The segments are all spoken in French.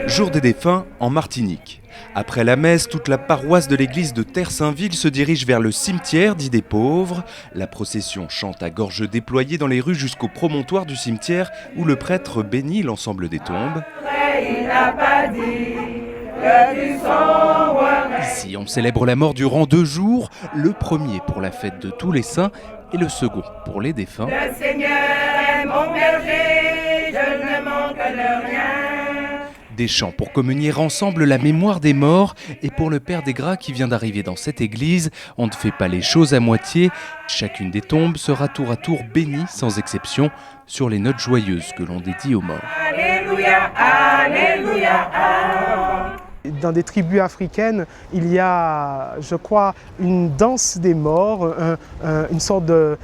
Jour des défunts en Martinique. Après la messe, toute la paroisse de l'église de Terre-Saint-Ville se dirige vers le cimetière dit des pauvres. La procession chante à gorge déployée dans les rues jusqu'au promontoire du cimetière où le prêtre bénit l'ensemble des tombes. Ici, on célèbre la mort durant 2 jours, le premier pour la fête de tous les saints et le second pour les défunts. Le Seigneur est mon berger, je ne manque de rien. Des chants pour communier ensemble la mémoire des morts. Et pour le Père des Gras qui vient d'arriver dans cette église, on ne fait pas les choses à moitié. Chacune des tombes sera tour à tour bénie, sans exception, sur les notes joyeuses que l'on dédie aux morts. Alléluia, alléluia, Dans des tribus africaines, il y a, je crois, une danse des morts, une sorte de,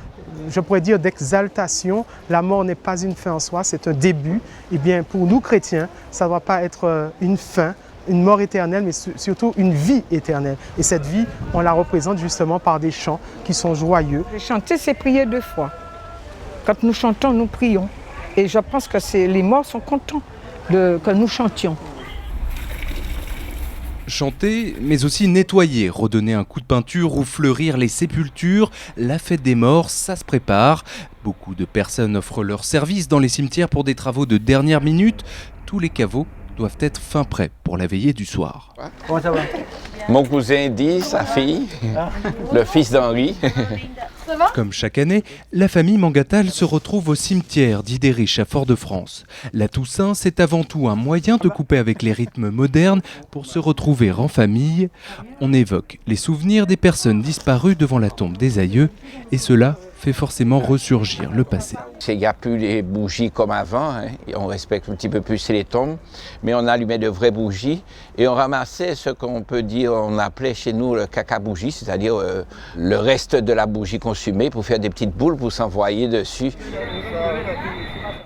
je pourrais dire, d'exaltation. La mort n'est pas une fin en soi, c'est un début. Et bien, pour nous chrétiens, ça ne doit pas être une fin, une mort éternelle, mais surtout une vie éternelle. Et cette vie, on la représente justement par des chants qui sont joyeux. Chanter, c'est prier 2 fois. Quand nous chantons, nous prions. Et je pense que les morts sont contents que nous chantions. Chanter, mais aussi nettoyer, redonner un coup de peinture ou fleurir les sépultures. La fête des morts, ça se prépare. Beaucoup de personnes offrent leurs services dans les cimetières pour des travaux de dernière minute. Tous les caveaux doivent être fin prêts pour la veillée du soir. Comment ça va? Mon cousin dit, sa fille, le fils d'Henri. Comme chaque année, la famille Mangatal se retrouve au cimetière d'Idériche à Fort-de-France. La Toussaint, c'est avant tout un moyen de couper avec les rythmes modernes pour se retrouver en famille. On évoque les souvenirs des personnes disparues devant la tombe des aïeux et cela fait forcément ressurgir le passé. Il n'y a plus les bougies comme avant, hein. On respecte un petit peu plus les tombes, mais on allumait de vraies bougies et on ramassait ce qu'on peut dire, on appelait chez nous le caca-bougie, c'est-à-dire le reste de la bougie consumée pour faire des petites boules pour s'envoyer dessus.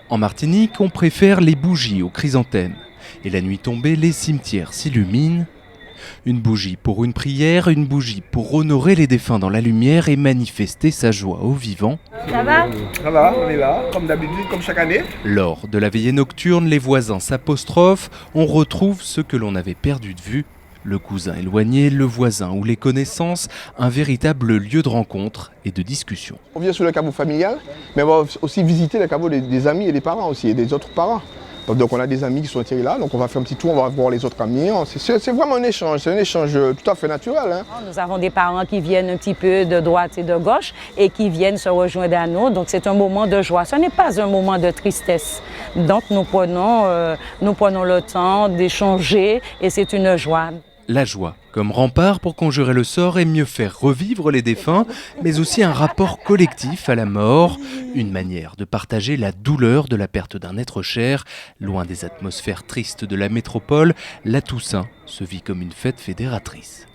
En Martinique, on préfère les bougies aux chrysanthèmes. Et la nuit tombée, les cimetières s'illuminent. Une bougie pour une prière, une bougie pour honorer les défunts dans la lumière et manifester sa joie aux vivants. Ça va? Ça va, on est là, comme d'habitude, comme chaque année. Lors de la veillée nocturne, les voisins s'apostrophent, on retrouve ce que l'on avait perdu de vue. Le cousin éloigné, le voisin ou les connaissances, un véritable lieu de rencontre et de discussion. On vient sur le caveau familial, mais on va aussi visiter le caveau des amis et des parents aussi, et des autres parents. Donc on a des amis qui sont attirés là, donc on va faire un petit tour, on va voir les autres amis. C'est vraiment un échange, c'est un échange tout à fait naturel. Hein. Nous avons des parents qui viennent un petit peu de droite et de gauche et qui viennent se rejoindre à nous, donc c'est un moment de joie. Ce n'est pas un moment de tristesse. Donc nous prenons le temps d'échanger et c'est une joie. La joie comme rempart pour conjurer le sort et mieux faire revivre les défunts, mais aussi un rapport collectif à la mort, une manière de partager la douleur de la perte d'un être cher. Loin des atmosphères tristes de la métropole, la Toussaint se vit comme une fête fédératrice.